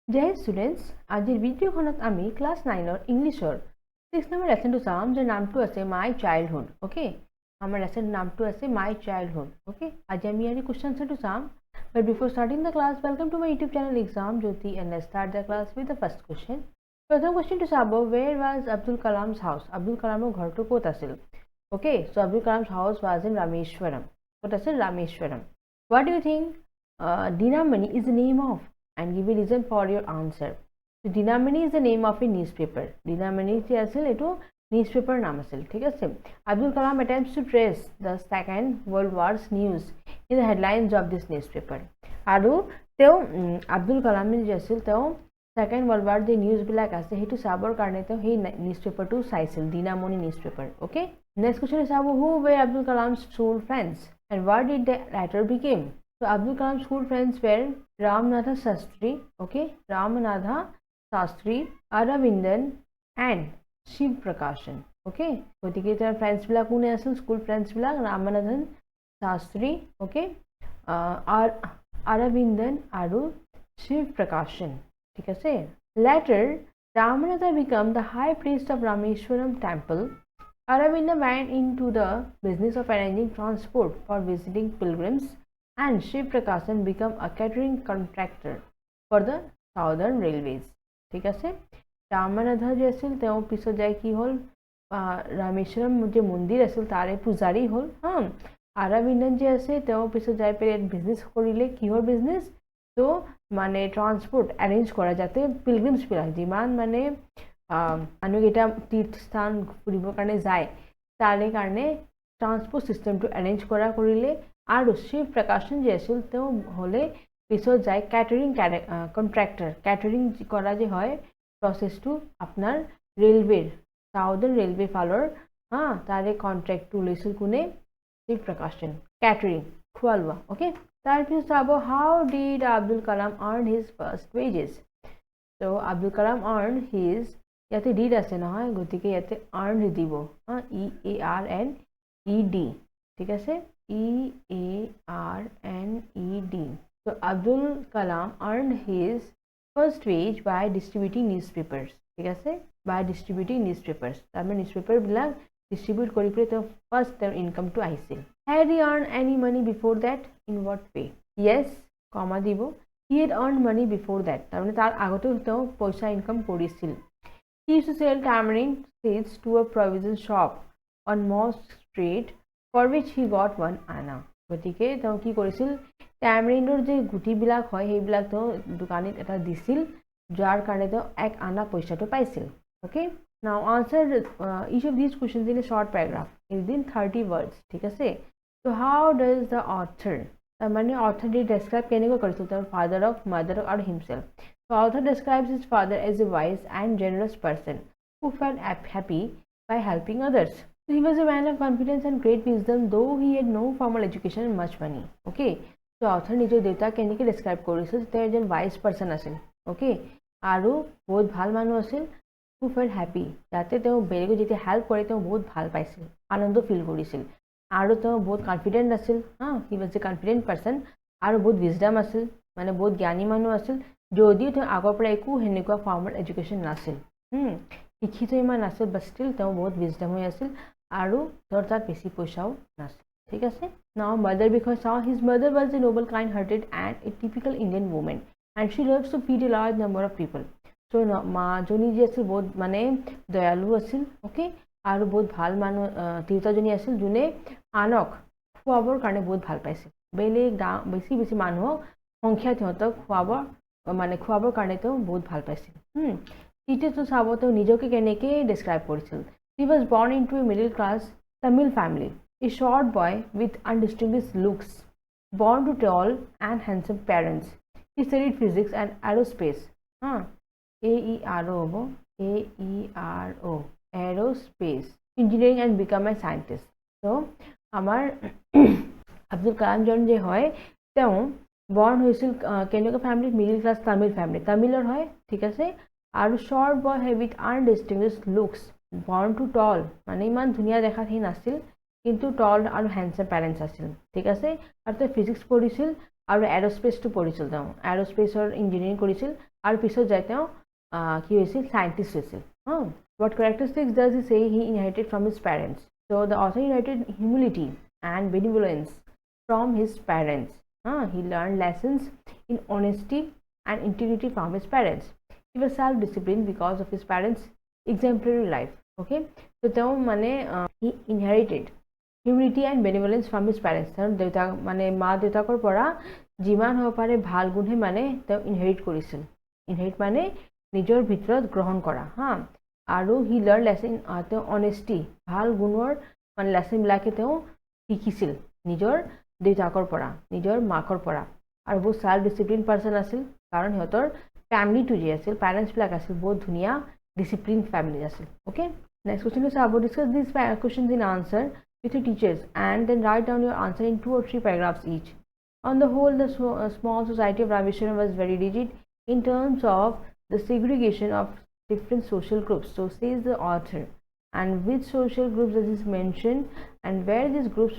Dear students, আজিৰ ভিডিঅ'খনত আমি class 9ৰ ইংলিছৰ 6 নম্বৰ লেসনটো চাম যাৰ নামটো আছে মাই চাইল্ডহুড ওকে আমাৰ লেসন নামটো আছে মাই চাইল্ডহুড ওকে আজি আমি ইয়াৰ কোৱেশ্চন আনসাৰটো চাম but before starting the class welcome to my YouTube channel Exam Jyoti and let's start the class with the first question. প্ৰথম কোৱেশ্চনটো চাব where was Abdul Kalam's house Abdul Kalamৰ ঘৰটো ক'ত আছিল okay so Abdul Kalam's house was in Rameshwaram ক'ত আছিল Rameshwaram what do you think Dinamani is the name of and give a reason for your answer. So, Dinamani is the name of a newspaper. Dinamani is a newspaper naam asil. ठीक है Abdul Kalam attempts to trace the Second World War's news in the headlines of this newspaper. Aru teo Abdul Kalam jasil teo Second World War the news bilak ase hetu sabor karne teo he newspaper to saisil Dinamani newspaper. Okay. Next question is who were Abdul Kalam's school friends and what did the latter became? So Abdul Kalam's school friends were Ramanatha Sastry, okay, Ramanatha Sastry, Aravindan and Shiv Prakashan, okay. গতিকে তাৰ friends বিলাক কোনে আছিল school friends বিলাক Ramanathan Shastri okay Aravindan আৰু Shiv Prakashan ঠিক আছে later Ramanatha became the high priest of Rameshwaram temple. Aravindan went into the business of arranging transport for visiting pilgrims and Shiv Prakashan became a catering contractor for the Southern Railways. ঠিক আছে ৰামানাথা যে আছিল তেওঁ পিছত যাই কি হল ৰামেশ্বৰম যে মন্দিৰ আছিল তাৰে পূজাৰী হল আৰাবিন্দন যে আছে তেওঁ পিছত যাই পেলাই বিজনেছ কৰিলে কিহৰ বিজনেছ তো মানে ট্ৰান্সপোৰ্ট এৰেঞ্জ কৰা যাতে পিলগ্ৰিমছ বিলাক যিমান মানে মানুহকেইটা তীৰ্থস্থান ফুৰিবৰ কাৰণে যায় তাৰে কাৰণে ট্ৰান্সপোৰ্ট চিষ্টেমটো এৰেঞ্জ কৰা কৰিলে আৰু শিৱ প্ৰকাশন যে আছিল তেওঁ হলে পিছত যায় ক্যাটাৰিং কন্ট্ৰাক্টৰ ক্যাটাৰিং কৰা যে হয় প্ৰসেসটো আপোনাৰ ৰেলৱেৰ সাউদাৰ্ণ ৰেলৱে ফালৰ তাৰে কন্ট্ৰাক্টটো লৈছিল কোনে শিৱ প্ৰকাশন ক্যাটাৰিং খোৱালোৱা ওকে তাৰপিছত চাব how did Abdul Kalam earn his first wages so Abdul Kalam earn his ইয়াতে ডিড আছে নহয় গতিকে ইয়াতে আৰ্ন দিব EARNED ঠিক আছে EARNED. So Abdul Kalam earned his first wage by distributing newspapers. ঠিক আছে by distributing newspapers. তাৰমানে newspaper বিলাক distribute কৰি পেলাই তেওঁ first their income to আহিছিল. Had he earned any money before that? In what way? Yes, comma দিব. He had earned money before that. তাৰমানে তাৰ আগতেও তেওঁ পইচা ইনকাম কৰিছিল. He used to sell tamarind seeds to a provision shop on Mosque Street for which he got 1 anna. গতিকে তেওঁ কি কৰিছিল ট্যামাৰিণ্ডৰ যে গুটিবিলাক হয় সেইবিলাক তেওঁ দোকানীত এটা দিছিল যাৰ কাৰণে তেওঁ 1 আনা পইচাটো পাইছিল ওকে নাও answer each of these questions in a short paragraph within 30 words ঠিক আছে so how does the author মানে author describe কেনেকৈ কৰিছিল তেওঁৰ father of mother or himself so author describes his father as a wise and generous person who felt happy by helping others. He was a man of confidence and great wisdom, though he had no formal education and much money. Okay. So author নিজৰ দেউতাক কেনেকৈ describe কৰিছিল তেওঁ এজন wise person আছিল okay আৰু বহুত ভাল মানুহ আছিল who felt happy যাতে তেওঁ বেলেগক যেতিয়া হেল্প কৰে তেওঁ বহুত ভাল পাইছিল আনন্দ ফিল কৰিছিল আৰু তেওঁ বহুত কনফিডেন্ট আছিল he was a confident person আৰু বহুত wisdom আছিল মানে বহুত জ্ঞানী মানুহ আছিল যদিও তেওঁ আগৰ পৰা একো হেনেকুৱা formal education নাছিল শিক্ষিত ইমান নাছিল but still তেওঁ বহুত wisdom হৈ আছিল আৰু তেওঁৰ তাত বেছি পইচাও নাছিল ঠিক আছে now mother because his mother was a noble kind hearted and a typical Indian woman and she loves to feed a large number of people so মা জনী যে আছিল বহুত মানে দয়ালু আছিল ওকে আৰু বহুত ভাল মানুহ তিৰোতাজনী আছিল যোনে আনক খোৱাবৰ কাৰণে বহুত ভাল পাইছিল বেলেগ বেছি বেছি মানুহক সংখ্যা সিহঁতক খোৱাবৰ কাৰণে তেওঁ বহুত ভাল পাইছিল তৃতীয়টো চাব তেওঁ নিজকে কেনেকৈ ডেছক্ৰাইব কৰিছিল he was born into a middle class Tamil family a short boy with undistinguished looks born to tall and handsome parents he studied physics and aerospace AERO aerospace engineering and become a scientist so আমাৰ আব্দুল কালাম জন যে হয় তেওঁ born হৈছিল কেনেকুৱা family middle class Tamil family তামিলৰ হয় ঠিক আছে আৰু short boy with undistinguished looks born to tall মানে ইমান ধুনীয়া দেখাত হি নাছিল কিন্তু টল আৰু হ্যান্ডসাম প্যাৰেন্টস আছিল ঠিক আছে আৰু তেওঁ ফিজিক্স পঢ়িছিল আৰু এৰোস্পেসটো পঢ়িছিল তেওঁ এৰোস্পেসৰ ইঞ্জিনিয়াৰিং কৰিছিল আৰু পিছত যাই তেওঁ কি হৈছিল scientist হৈছিল what characteristics does he say he inherited from his parents so the author inherited humility and benevolence from his parents he learned lessons in honesty and integrity from his parents he was self-disciplined because of his parents exemplary life okay so তেওঁ মানে he inherited humility and benevolence from his parents তেওঁৰ দেউতা মানে মা দেউতাকৰ পৰা যিমান হ'ব পাৰে ভাল গুণহে মানে তেওঁ ইনহেৰিট কৰিছিল ইনহেৰিট মানে নিজৰ ভিতৰত গ্ৰহণ কৰা আৰু হি লাৰ্ণ লেসন তেওঁ অনেষ্টি ভাল গুণৰ মানে লেসনবিলাকে তেওঁ শিকিছিল নিজৰ দেউতাকৰ পৰা নিজৰ মাকৰ পৰা আৰু বহুত সেল্ফ ডিসিপ্লিন পাৰ্সন আছিল কাৰণ সিহঁতৰ ফ্যামিলিটো যে আছিল পেৰেণ্টছবিলাক আছিল বহুত ধুনীয়া ডিসিপ্লিন ফ্যামিলি আছিল okay next question is about discuss these questions in answer with your teachers and then write down your answer in 2 or 3 paragraphs each on the whole the small society of Rameshwaram was very rigid in terms of the segregation of different social groups so says the author and which social groups does this mention and where these groups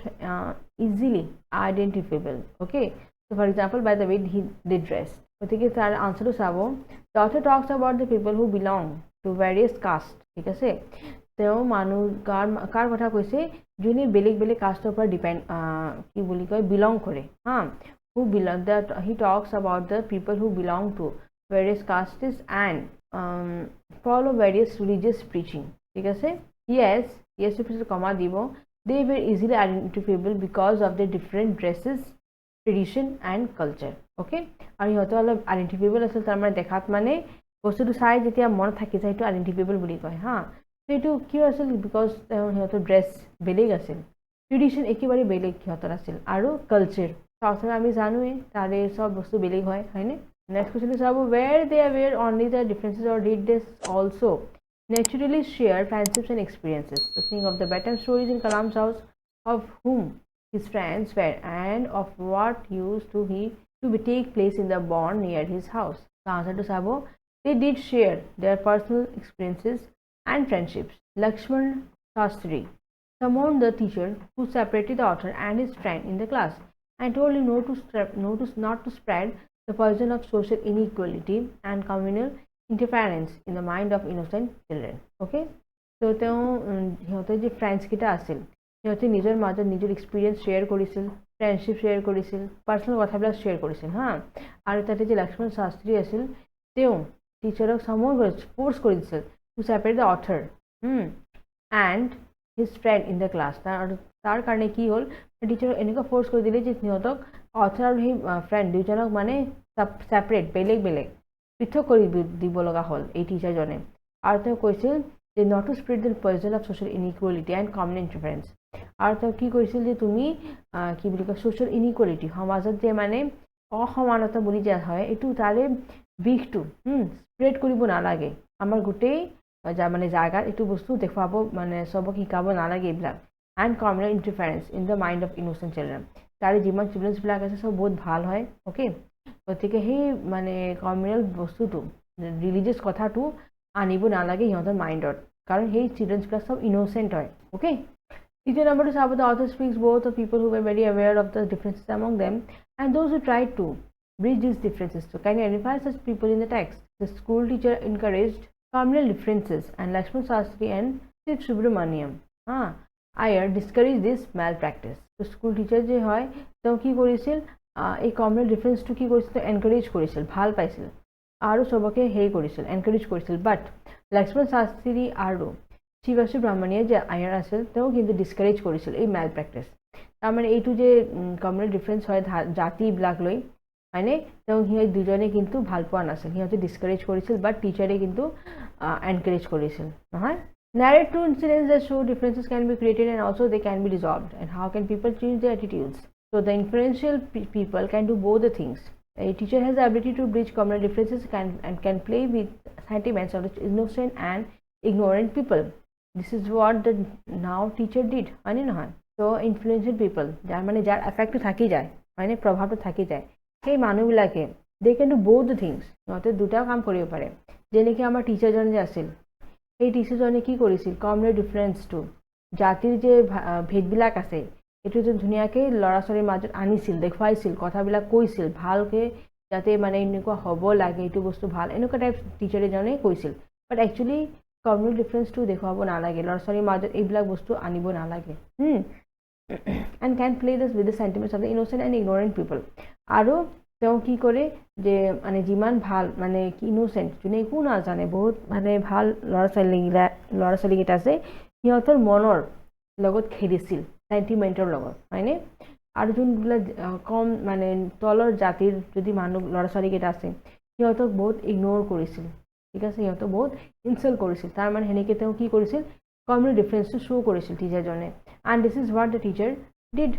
easily identifiable okay so for example by the way they dress okay tar answer to sabo the author talks about the people who belong to various castes ঠিক আছে তেওঁ মানুহ কাৰ কথা কৈছে যোনে বেলেগ বেলেগ কাষ্টৰ পৰা ডিপেন্ড কি বুলি কয় বিলং কৰে who belong that he talks about the people who belong to various castes and follow various religious preaching ঠিক আছে yes পিছত কমা দিব they were easily identifiable because of their different dresses tradition and culture okay আৰু ইহঁতে অলপ identifiable আছিল তাৰ মানে দেখাত মানে বস্তুটো চাই যেতিয়া মন থাকি যায় সেইটো আইডেন্টিফাইবল বুলি কয় সেইটো কিয় আছিল বিকজ সিহঁতৰ ড্ৰেছ বেলেগ আছিল ট্ৰেডিশ্যন একেবাৰে বেলেগ সিহঁতৰ আছিল আৰু কালচাৰ সাউথৰ আমি জানোৱে তাৰে চব বস্তু বেলেগ হয় হয়নে next question is about where they were only the differences or did they also naturally share friendships and experiences so think of the bedtime stories in Kalam's house of whom his friends were and of what used to take place in the barn near his house the answer to Sabo they did share their personal experiences and friendships. Lakshman Shastri summoned the teacher who separated the author and his friend in the class and told him not to spread the poison of social inequality and communal interference in the mind of innocent children. Okay? So, সিহঁতৰ যে friends কেইটা আছিল সিহঁতে নিজৰ মাজত নিজৰ experience share কৰিছিল friendship share কৰিছিল পাৰ্চনেল কথাবিলাক শ্বেয়াৰ কৰিছিল আৰু তাতে যে লক্ষ্মণ শাস্ত্ৰী আছিল তেওঁ টিচাৰক সমন ফ'ৰ্চ কৰি দিছিল to separate the author and his friend in the class তাৰ কাৰণে কি হ'ল টিচাৰক এনেকুৱা ফ'ৰ্চ কৰি দিলে যে সিহঁতক author আৰু সেই ফ্ৰেণ্ড দুজনক মানে সেপাৰেট বেলেগ বেলেগ পৃথক কৰি দিব লগা হ'ল এই টিচাৰজনে আৰু তেওঁ কৈছিল যে not to spread the poison of social inequality and common interference আৰু তেওঁ কি কৈছিল যে তুমি কি বুলি কয় social inequality সমাজত যে মানে অসমানতা বুলি যে হয় এইটো তাৰে বিষটো স্প্ৰেড কৰিব নালাগে আমাৰ গোটেই মানে জায়গাত এইটো বস্তু দেখুৱাব মানে সবক শিকাব নালাগে এইবিলাক and communal interference in the mind of innocent children তাৰে যিমান চিলড্ৰেনছবিলাক আছে সব বহুত ভাল হয় ওকে গতিকে সেই মানে কমিউনেল বস্তুটো ৰিলিজিয়াছ কথাটো আনিব নালাগে সিহঁতৰ মাইণ্ডত কাৰণ সেই চিলড্ৰেনছবিলাক সব ইন'চেণ্ট হয় ওকে দ্বিতীয় নম্বৰটো চাব the author speaks both of people who were very aware of the differences among them and those who tried to bridge these differences so can you identify such people in the text the school teacher encouraged communal differences and Lakshman Shastri and Shiv Subramaniam Iyer discouraged this malpractice so school teacher যে হয় তেওঁ কি কৰিছিল এই communal ডিফাৰেন্সটো কি কৰিছিল encourage কৰিছিল ভাল পাইছিল আৰু সবকে হেই কৰিছিল এনকাৰেজ কৰিছিল বাট লক্ষ্মণ শাস্ত্ৰী আৰু শিৱ সুব্ৰমণ্যম যে আয়াৰ আছিল তেওঁ কিন্তু ডিসকাৰেজ কৰিছিল এই malpractice তাৰমানে এইটো যে কমিউনেল ডিফাৰেন্স হয় জাতিবিলাক লৈ মানে তেওঁ সেই দুজনে কিন্তু ভাল পোৱা নাছিল সিহঁতে ডিসকাৰেজ কৰিছিল বাট টিচাৰে কিন্তু এনকাৰেজ কৰিছিল নহয় narrate two incidents that show differences can be created and also they can be resolved and how can people change their attitudes so the influential people can do both the things a teacher has the ability to bridge communal differences and can play with sentiments of innocent and ignorant people this is what the now teacher did মানে নহয় so influential people যাৰ মানে যাৰ effect থাকি যায় মানে প্ৰভাৱটো থাকি যায় সেই মানুহবিলাকে they can do both the things সিহঁতে দুটা কাম কৰিব পাৰে যেনেকৈ আমাৰ টিচাৰজন যে আছিল এই টিচাৰজনে কি কৰিছিল কমিউনেল ডিফাৰেন্সটো জাতিৰ যে ভেদবিলাক আছে এইটো যে ধুনীয়াকৈ ল'ৰা ছোৱালীৰ মাজত আনিছিল দেখুৱাইছিল কথাবিলাক কৈছিল ভালকৈ যাতে মানে এনেকুৱা হ'ব লাগে এইটো বস্তু ভাল এনেকুৱা টাইপ টিচাৰ এজনে কৈছিল বাট একচুৱেলি কমিউনিটি ডিফাৰেঞ্চটো দেখুৱাব নালাগে ল'ৰা ছোৱালীৰ মাজত এইবিলাক বস্তু আনিব নালাগে and can play this with the sentiments of the innocent and ignorant people আৰু তেওঁ কি কৰে যে মানে যিমান ভাল মানে ইনোসেন্ট যোনে একো নাজানে বহুত মানে ভাল ল'ৰা ছোৱালীকেইটা আছে সিহঁতৰ মনৰ লগত খেলিছিল সেন্টিমেন্টৰ লগত হয়নে আৰু যোনবিলাক কম মানে তলৰ জাতিৰ যদি মানুহ ল'ৰা ছোৱালীকেইটা আছে সিহঁতক বহুত ইগনোৰ কৰিছিল ঠিক আছে সিহঁতক বহুত ইনসাল্ট কৰিছিল তাৰ মানে সেনেকৈ তেওঁ কি কৰিছিল কমিউনিটি ডিফাৰেঞ্চটো শ্ব' কৰিছিল টিচাৰজনে and this is what the teacher did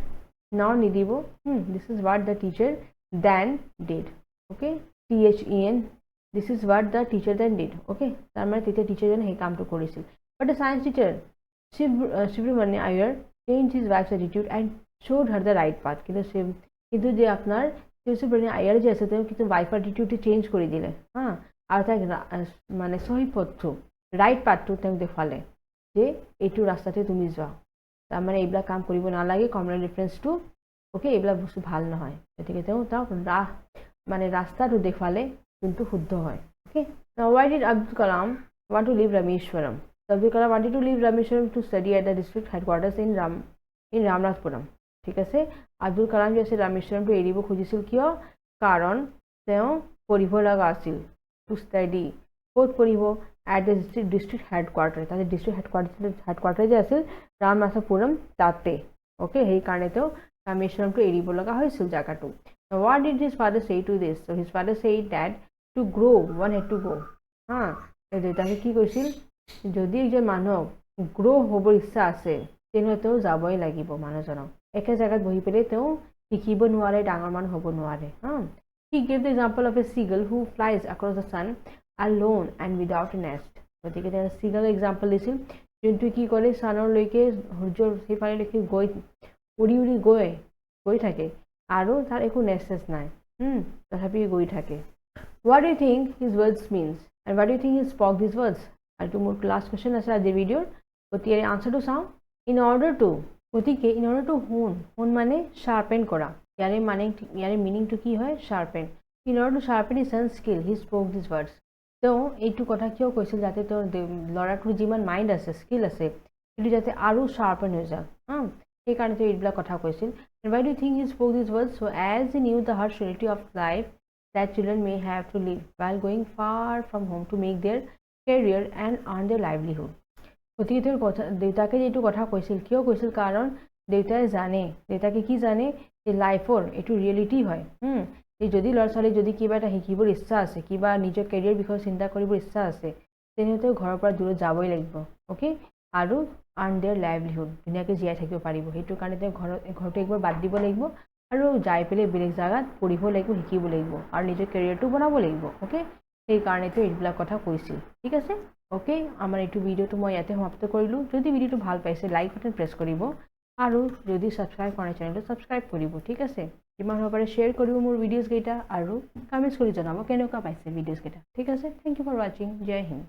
now nidibo this is what the teacher then did okay THEN this is what the teacher then did okay tar mane tete teacher jon he kaam to korisil but the science teacher Subramanya Iyer changed his wife's attitude and showed her the right path kintu je apnar Subramanya Iyer je ase to kintu wife attitude to change kori dile ha ar ta mane sohi potho right path to tem dekhale je etu rastate tumi jao তাৰ মানে এইবিলাক কাম কৰিব নালাগে community ডিফাৰেঞ্চটো okay এইবিলাক বস্তু ভাল নহয় গতিকে তেওঁ মানে ৰাস্তাটো দেখালে যোনটো শুদ্ধ হয় okay now why did Abdul Kalam want to leave Rameshwaram Abdul Kalam wanted to leave Rameshwaram to study at the district headquarters in Ramnathpuram ঠিক আছে আব্দুল কালাম যে আছে ৰামেশ্বৰমটো এৰিব খুজিছিল কিয় কাৰণ তেওঁ পঢ়িব লগা আছিল টু ষ্টাডি ক'ত পঢ়িব at the district headquarters তাতে district headquarters যে আছিল ৰামনাথপুৰম তাতে ওকে সেই কাৰণে তেওঁ ৰামেশ্বৰমটো এৰিব লগা হৈছিল জায়গাটো what did his father say to this so his father said that to grow one had to go হা দেউতাকে কি কৈছিল যদি একজন মানুহক গ্ৰ' হ'ব ইচ্ছা আছে তেনেহ'লে তেওঁ যাবই লাগিব মানুহজনক একে জায়গাত বহি পেলাই তেওঁ শিকিব নোৱাৰে ডাঙৰ মানুহ হ'ব নোৱাৰে হা he gave the example of a seagull who flies across the sun alone and without a nest গতিকে তেওঁ seagull example দিছিল যোনটো কি কৰে সানৰলৈকে সূৰ্যৰ সিফালেলৈকে গৈ উৰি উৰি গৈ থাকে আৰু তাৰ একো নেস্ট নাই তথাপি গৈ থাকে what do you think his words means and what do you think he spoke these words আৰু মোৰ লাষ্ট কোৱেশ্চন আছে আজিৰ ভিডিঅ'ৰ গতিকে আনসাৰটো চাওঁ in order to hone মানে sharpen কৰা ইয়াৰে মিনিংটো কি হয় sharpen in order to sharpen his son's skill he spoke these words তেওঁ এইটো কথা কিয় কৈছিল যাতে তেওঁৰ ল'ৰাটোৰ যিমান মাইণ্ড আছে স্কিল আছে সেইটো যাতে আৰু sharpen হৈ যায় সেই কাৰণে তেওঁ এইবিলাক কথা কৈছিল and why do you think he spoke these words so as he knew the harsh reality of life that children may have to live while going far from home to make their career and earn their livelihood গতিকে তেওঁৰ কথা দেউতাকে এইটো কথা কৈছিল কিয় কৈছিল কাৰণ দেউতাকে কি জানে যে লাইফৰ এইটো ৰিয়েলিটি হয় যদি ল'ৰা ছোৱালী যদি কিবা এটা শিকিবৰ ইচ্ছা আছে কিবা নিজৰ কেৰিয়াৰ বিষয়ে চিন্তা কৰিবৰ ইচ্ছা আছে তেনেহ'লে ঘৰৰ পৰা দূৰত যাবই লাগিব ওকে আৰু আৰ্ণ দেয়াৰ লাইভলিহুড ধুনীয়াকৈ জীয়াই থাকিব পাৰিব সেইটো কাৰণে তেওঁ ঘৰটো একবাৰ বাদ দিব লাগিব আৰু যাই পেলাই বেলেগ জাগাত পঢ়িব লাগিব শিকিব লাগিব আৰু নিজৰ কেৰিয়াৰটো বনাব লাগিব ওকে সেইকাৰণে তেওঁ এইবিলাক কথা কৈছিল ঠিক আছে ওকে আমাৰ এইটো ভিডিঅ'টো মই ইয়াতে সমাপ্ত কৰিলোঁ যদি ভিডিঅ'টো ভাল পাইছে লাইক বাটন প্ৰেছ কৰিব আৰু যদি ছাবস্ক্ৰাইব কৰা চেনেলটো ছাবস্ক্ৰাইব কৰিব ঠিক আছে যিমান হ'ব পাৰে শ্বেয়াৰ কৰিব মোৰ ভিডিঅ'ছ কেইটা আৰু কমেণ্টছ কৰি জনাব কেনেকুৱা পাইছে ভিডিঅ'ছ কেইটা ঠিক আছে থেংক ইউ ফৰ ৱাচিং জয় হিন্দ